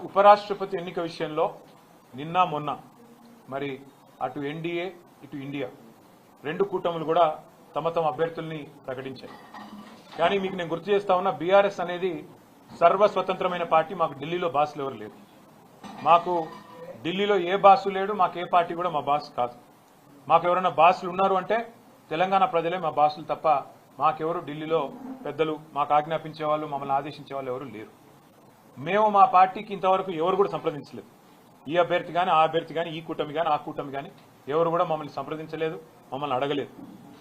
ఉపరాష్ట్రపతి ఎన్నిక విషయంలో నిన్న మొన్న మరి అటు ఎన్డీఏ ఇటు ఇండియా రెండు కూటములు కూడా తమ తమ అభ్యర్థుల్ని ప్రకటించాయి. కానీ మీకు నేను గుర్తు చేస్తా ఉన్నా, బీఆర్ఎస్ అనేది సర్వస్వతంత్రమైన పార్టీ. మాకు ఢిల్లీలో బాసులు ఎవరు లేరు. మాకు ఢిల్లీలో ఏ బాసు లేడు. మాకు ఏ పార్టీ కూడా మా బాస్ కాదు. మాకు ఎవరైనా బాసులు ఉన్నారు అంటే తెలంగాణ ప్రజలే మా బాసులు తప్ప మాకెవరు ఢిల్లీలో పెద్దలు మాకు ఆజ్ఞాపించే వాళ్ళు, మమ్మల్ని ఆదేశించే వాళ్ళు ఎవరు లేరు. మేము మా పార్టీకి ఇంతవరకు ఎవరు కూడా సంప్రదించలేదు. ఈ అభ్యర్థి కానీ ఆ అభ్యర్థి కానీ ఈ కూటమి కానీ ఆ కూటమి కానీ ఎవరు కూడా మమ్మల్ని సంప్రదించలేదు, మమ్మల్ని అడగలేదు.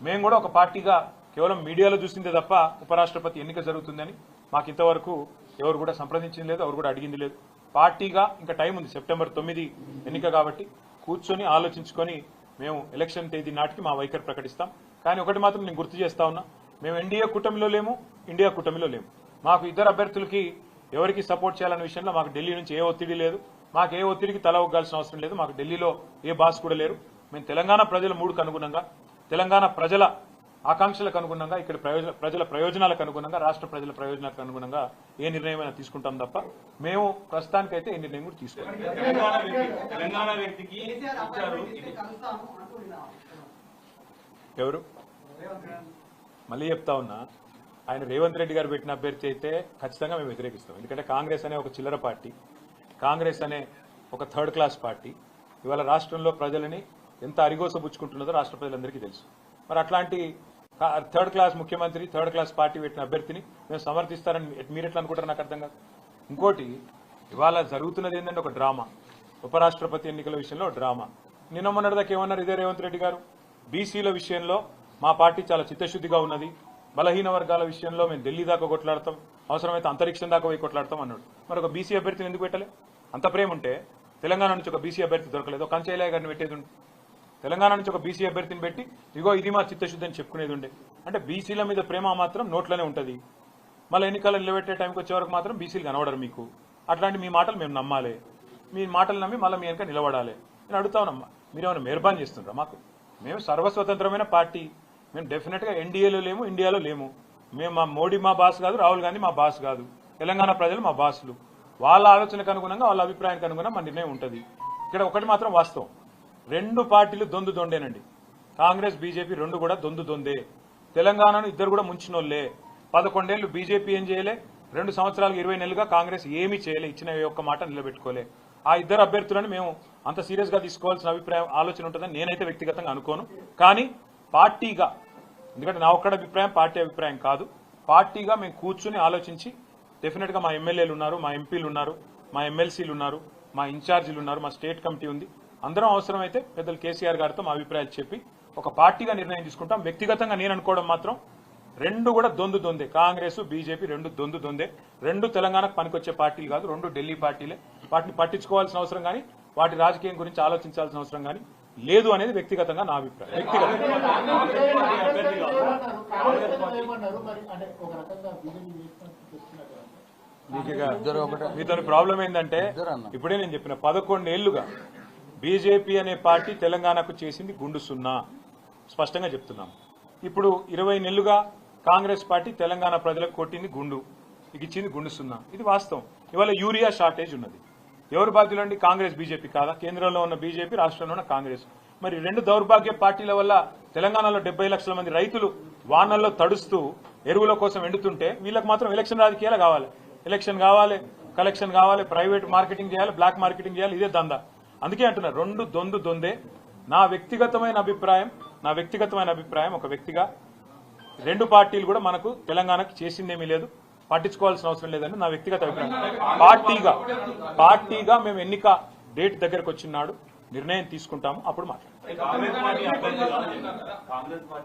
మేము కూడా ఒక పార్టీగా కేవలం మీడియాలో చూసిందే తప్ప ఉపరాష్ట్రపతి ఎన్నిక జరుగుతుందని మాకు ఇంతవరకు ఎవరు కూడా సంప్రదించింది లేదు, ఎవరు కూడా అడిగింది లేదు. పార్టీగా ఇంకా టైం ఉంది, సెప్టెంబర్ 9 ఎన్నిక కాబట్టి కూర్చొని ఆలోచించుకొని మేము ఎలక్షన్ తేదీ నాటికి మా వైఖరి ప్రకటిస్తాం. కానీ ఒకటి మాత్రం నేను గుర్తు చేస్తా ఉన్నా, మేము ఎన్డీఏ కూటమిలో లేము, ఇండియా కూటమిలో లేము. మాకు ఇద్దరు అభ్యర్థులకి ఎవరికి సపోర్ట్ చేయాలనే విషయంలో మాకు ఢిల్లీ నుంచి ఏ ఒత్తిడి లేదు. మాకు ఏ ఒత్తిడికి తల ఒగ్గాల్సిన అవసరం లేదు. మాకు ఢిల్లీలో ఏ బాస్ కూడా లేరు. మేము తెలంగాణ ప్రజల మూడుకు అనుగుణంగా, తెలంగాణ ప్రజల ఆకాంక్షలకు అనుగుణంగా, ఇక్కడ ప్రజల ప్రయోజనాలకు అనుగుణంగా, రాష్ట్ర ప్రజల ప్రయోజనాలకు అనుగుణంగా ఏ నిర్ణయమైనా తీసుకుంటాం తప్ప మేము ప్రస్తుతానికైతే ఏ నిర్ణయం కూడా తీసుకోవాలి. ఎవరు మళ్ళీ చెప్తా ఉన్నా, ఆయన రేవంత్ రెడ్డి గారు పెట్టిన అభ్యర్థి అయితే ఖచ్చితంగా మేము వ్యతిరేకిస్తాం. ఎందుకంటే కాంగ్రెస్ అనే ఒక చిల్లర పార్టీ, కాంగ్రెస్ అనే ఒక థర్డ్ క్లాస్ పార్టీ ఇవాళ రాష్ట్రంలో ప్రజలని ఎంత అరిగోసబుచ్చుకుంటున్నదో రాష్ట్ర ప్రజలందరికీ తెలుసు. మరి అట్లాంటి థర్డ్ క్లాస్ ముఖ్యమంత్రి, థర్డ్ క్లాస్ పార్టీ పెట్టిన అభ్యర్థిని మేము సమర్థిస్తారని మీరు ఎట్లా అనుకుంటారు? నాకు అర్థం కాదు. ఇంకోటి, ఇవాళ జరుగుతున్నది ఏంటంటే ఒక డ్రామా. ఉపరాష్ట్రపతి ఎన్నికల విషయంలో డ్రామా. నిన్న మొన్నటిదాకా ఏమన్నారు ఇదే రేవంత్ రెడ్డి గారు, బీసీల విషయంలో మా పార్టీ చాలా చిత్తశుద్ధిగా ఉన్నది, బలహీన వర్గాల విషయంలో మేము ఢిల్లీ దాకా కొట్లాడతాం, అవసరమైతే అంతరిక్షం దాకా పోయి కొట్లాడతాం అన్నాడు. మరి ఒక బీసీ అభ్యర్థిని ఎందుకు పెట్టలే? అంత ప్రేమ ఉంటే తెలంగాణ నుంచి ఒక బీసీ అభ్యర్థి దొరకలేదు, కంచయ్య గారిని పెట్టేది ఉండే. తెలంగాణ నుంచి ఒక బీసీ అభ్యర్థిని పెట్టి ఇగో ఇది మా చిత్తశుద్ధి అని చెప్పుకునేది ఉండే. అంటే బీసీల మీద ప్రేమ మాత్రం నోట్లోనే ఉంటుంది. మళ్ళీ ఎన్నికలు నిలబెట్టే టైంకి వచ్చే వరకు మాత్రం బీసీలు కనబడరు మీకు. అట్లాంటి మీ మాటలు మేము నమ్మాలి, మీ మాటలు నమ్మి మళ్ళీ మీ వెనక నిలబడాలి. నేను అడుగుతానమ్మా, మీరేమైనా మెహర్బాన్ చేస్తుండ్రా? మాకు మేము సర్వస్వతంత్రమైన పార్టీ. మేము డెఫినెట్గా ఎన్డీఏలో లేము, ఇండియాలో లేము. మేము మా మోడీ మా బాస్ కాదు, రాహుల్ గాంధీ మా బాస్ కాదు. తెలంగాణ ప్రజలు మా బాసులు. వాళ్ళ ఆలోచనకు అనుగుణంగా, వాళ్ళ అభిప్రాయానికి అనుగుణంగా మా నిర్ణయం ఉంటుంది. ఇక్కడ ఒకటి మాత్రం వాస్తవం, రెండు పార్టీలు దొందు దొండేనండి. కాంగ్రెస్ బీజేపీ రెండు కూడా దొందు దొందే. తెలంగాణను ఇద్దరు కూడా ముంచినోళ్లే. 11 ఏళ్లు బీజేపీ ఏం చేయలే, 2 సంవత్సరాలకు 20 నెలలుగా కాంగ్రెస్ ఏమీ చేయలే, ఇచ్చిన ఒక్క మాట నిలబెట్టుకోలే. ఆ ఇద్దరు అభ్యర్థులను మేము అంత సీరియస్ గా తీసుకోవాల్సిన అభిప్రాయం ఆలోచన ఉంటుందని నేనైతే వ్యక్తిగతంగా అనుకోను. కానీ పార్టీగా, ఎందుకంటే నా ఒక్కడ అభిప్రాయం పార్టీ అభిప్రాయం కాదు, పార్టీగా మేము కూర్చుని ఆలోచించి డెఫినెట్ గా మా ఎమ్మెల్యేలు ఉన్నారు, మా ఎంపీలు ఉన్నారు, మా ఎమ్మెల్సీలు ఉన్నారు, మా ఇన్ఛార్జీలు ఉన్నారు, మా స్టేట్ కమిటీ ఉంది. అందరం అవసరమైతే పెద్దలు కేసీఆర్ గారితో మా అభిప్రాయాలు చెప్పి ఒక పార్టీగా నిర్ణయం తీసుకుంటాం. వ్యక్తిగతంగా నేను అనుకోవడం మాత్రం రెండు కూడా దొందు దొందే. కాంగ్రెస్ బీజేపీ రెండు దొందు దొందే. రెండు తెలంగాణకు పనికొచ్చే పార్టీలు కాదు, రెండు ఢిల్లీ పార్టీలే. వాటిని పట్టించుకోవాల్సిన అవసరం కానీ, వాటి రాజకీయం గురించి ఆలోచించాల్సిన అవసరం కానీ లేదు అనేది వ్యక్తిగతంగా నా అభిప్రాయం. మీతో ప్రాబ్లం ఏంటంటే, ఇప్పుడే నేను చెప్పిన 11 ఏళ్లుగా బీజేపీ అనే పార్టీ తెలంగాణకు చేసింది గుండు సున్నా, స్పష్టంగా చెప్తున్నాం. ఇప్పుడు 20 నెలలుగా కాంగ్రెస్ పార్టీ తెలంగాణ ప్రజలకు కొట్టింది గుండు, ఇచ్చింది గుండు సున్నా. ఇది వాస్తవం. ఇవాళ యూరియా షార్టేజ్ ఉన్నది. ఎవరు బాధ్యులండి? కాంగ్రెస్ బీజేపీ కాదా? కేంద్రంలో ఉన్న బీజేపీ, రాష్ట్రంలో ఉన్న కాంగ్రెస్. మరి రెండు దౌర్భాగ్య పార్టీల వల్ల తెలంగాణలో 70 లక్షల మంది రైతులు వానల్లో తడుస్తూ ఎరువుల కోసం ఎండుతుంటే వీళ్ళకి మాత్రం ఎలక్షన్ రాజకీయాలు కావాలి. ఎలక్షన్ కావాలి, కలెక్షన్ కావాలి, ప్రైవేట్ మార్కెటింగ్ చేయాలి, బ్లాక్ మార్కెటింగ్ చేయాలి. ఇదే దందా. అందుకే అంటున్నారు రెండు దొందు దొందే. నా వ్యక్తిగతమైన అభిప్రాయం ఒక వ్యక్తిగా, రెండు పార్టీలు కూడా మనకు తెలంగాణకు చేసిందేమీ లేదు, పట్టించుకోవాల్సిన అవసరం లేదని నా వ్యక్తిగత అభిప్రాయం. పార్టీగా మేము ఎన్నిక డేట్ దగ్గరకు వచ్చినాడు నిర్ణయం తీసుకుంటాము, అప్పుడు మాట్లాడతాం.